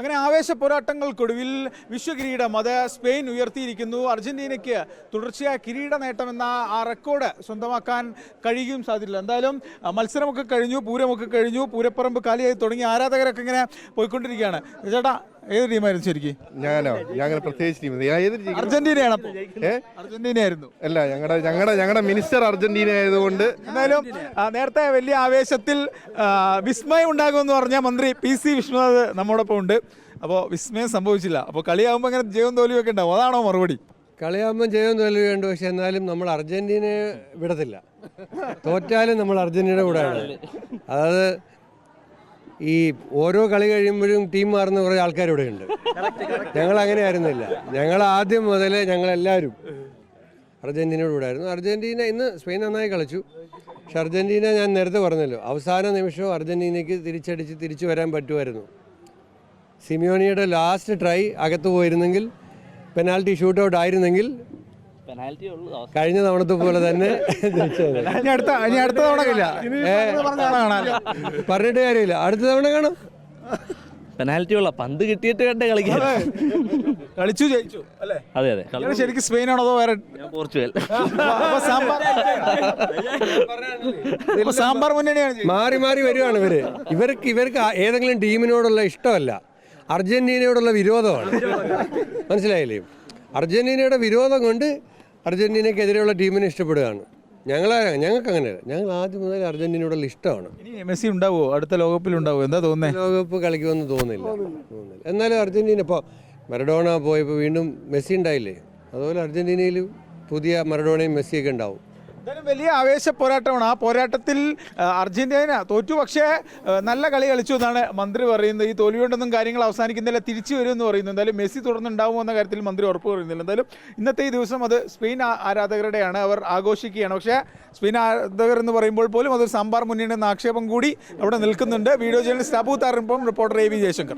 അങ്ങനെ ആവേശ പോരാട്ടങ്ങൾക്കൊടുവിൽ വിശ്വകിരീടം അത് സ്പെയിൻ ഉയർത്തിയിരിക്കുന്നു. അർജന്റീനയ്ക്ക് തുടർച്ചയായ കിരീട നേട്ടമെന്ന ആ റെക്കോർഡ് സ്വന്തമാക്കാൻ കഴിയുകയും സാധിച്ചില്ല. എന്തായാലും മത്സരമൊക്കെ കഴിഞ്ഞു, പൂരമൊക്കെ കഴിഞ്ഞു, പൂരപ്പറമ്പ് കാലിയായി തുടങ്ങി, ആരാധകരൊക്കെ ഇങ്ങനെ പോയിക്കൊണ്ടിരിക്കുകയാണ്. ചേട്ടാ, ഏത് ടീമായിരുന്നു ശരിക്കും? ഞങ്ങൾ പ്രത്യേകിച്ച് ടീം അർജന്റീനയാണ്. അർജന്റീനയായിരുന്നു. അല്ല, ഞങ്ങളുടെ മിനിസ്റ്റർ അർജന്റീന ആയതുകൊണ്ട്. എന്തായാലും നേരത്തെ വലിയ ആവേശത്തിൽ വിസ്മയം ഉണ്ടാകുമെന്ന് പറഞ്ഞ മന്ത്രി PC വിഷ്ണുനാഥ് നമ്മോടൊപ്പം ഉണ്ട്. അപ്പോൾ വിസ്മയം സംഭവിച്ചില്ല. അപ്പോൾ കളിയാകുമ്പോൾ അങ്ങനെ ജയവും തോൽവിയൊക്കെ ഉണ്ടാവും, അതാണോ മറുപടി? കളിയാകുമ്പോൾ ജയവും തോൽവിയുണ്ട്. പക്ഷെ എന്നാലും നമ്മൾ അർജന്റീനയെ വിടത്തില്ല. തോറ്റാലും നമ്മൾ അർജന്റീന കൂടെയാണ്. അതായത് ഈ ഓരോ കളി കഴിയുമ്പോഴും ടീം മാറുന്ന കുറേ ആൾക്കാർ ഇവിടെ ഉണ്ട്. ഞങ്ങൾ അങ്ങനെ ആയിരുന്നില്ല. ഞങ്ങൾ ആദ്യം മുതലേ ഞങ്ങളെല്ലാവരും അർജന്റീനയോട് കൂടെ ആയിരുന്നു. അർജന്റീന ഇന്ന് സ്പെയിൻ നന്നായി കളിച്ചു. പക്ഷെ അർജന്റീന, ഞാൻ നേരത്തെ പറഞ്ഞല്ലോ, അവസാന നിമിഷവും അർജന്റീനയ്ക്ക് തിരിച്ചു വരാൻ പറ്റുമായിരുന്നു. സിമിയോണിയുടെ ലാസ്റ്റ് ട്രൈ അകത്ത് പോയിരുന്നെങ്കിൽ, പെനാൽറ്റി ഷൂട്ട് ഔട്ട് ആയിരുന്നെങ്കിൽ കഴിഞ്ഞ തവണത്തെ പോലെ തന്നെ പറഞ്ഞിട്ട് കാര്യമില്ല. അടുത്ത തവണ കാണാം. പെനാൽറ്റി ഉള്ള പന്ത് കിട്ടിയിട്ട് കണ്ടേ കളിച്ചു ജയിച്ചു അല്ലേ? അതെ അതെ. ശരിക്കും സ്പെയിനാണോ അതോ വേറെ? പോർച്ചുഗൽ. സാമ്പാർ മുന്നണിയാണ്. മാറി മാറി വരുവാണ് ഇവർക്ക് ഏതെങ്കിലും ടീമിനോടുള്ള ഇഷ്ടമല്ല, അർജന്റീനയോടുള്ള വിരോധമാണ്. മനസ്സിലായില്ലേ? അർജന്റീനയുടെ വിരോധം കൊണ്ട് അർജന്റീനയ്ക്കെതിരെയുള്ള ടീമിനെ ഇഷ്ടപ്പെടുകയാണ്. ഞങ്ങൾക്ക് അങ്ങനെയല്ല. ഞങ്ങൾ ആദ്യം മുതൽ അർജന്റീനയോടുള്ള ഇഷ്ടമാണ്. മെസ്സി ഉണ്ടാവുമോ? അടുത്ത ലോകകപ്പിൽ ഉണ്ടാവുമോ? എന്താ തോന്നുന്നത്? ലോകകപ്പ് കളിക്കുമെന്ന് തോന്നുന്നില്ല. എന്നാലും അർജന്റീന ഇപ്പോൾ മറഡോണ പോയപ്പോൾ വീണ്ടും മെസ്സി ഉണ്ടായില്ലേ, അതുപോലെ അർജന്റീനയിൽ പുതിയ മറഡോണയും മെസ്സിയൊക്കെ ഉണ്ടാവും. എന്തായാലും വലിയ ആവേശ പോരാട്ടമാണ്. ആ പോരാട്ടത്തിൽ അർജന്റീന തോറ്റു, പക്ഷേ നല്ല കളി കളിച്ചു എന്നാണ് മന്ത്രി പറയുന്നത്. ഈ തോൽവി കൊണ്ടൊന്നും കാര്യങ്ങൾ അവസാനിക്കുന്നില്ല, തിരിച്ചു വരുമെന്ന് പറയുന്നു. എന്തായാലും മെസ്സി തുടർന്നുണ്ടാവുമോ എന്ന കാര്യത്തിൽ മന്ത്രി ഉറപ്പ് പറയുന്നില്ല. എന്തായാലും ഇന്നത്തെ ഈ ദിവസം അത് സ്പെയിൻ ആരാധകരുടെയാണ്, അവർ ആഘോഷിക്കുകയാണ്. പക്ഷേ സ്പെയിൻ ആരാധകർ എന്ന് പറയുമ്പോൾ പോലും അതൊരു സാമ്പാർ മുന്നണി എന്ന ആക്ഷേപം കൂടി അവിടെ നിൽക്കുന്നുണ്ട്. വീഡിയോ ജേർണലിസ്റ്റ് അബു താറിനൊപ്പം റിപ്പോർട്ടർ AV ജയശങ്കർ.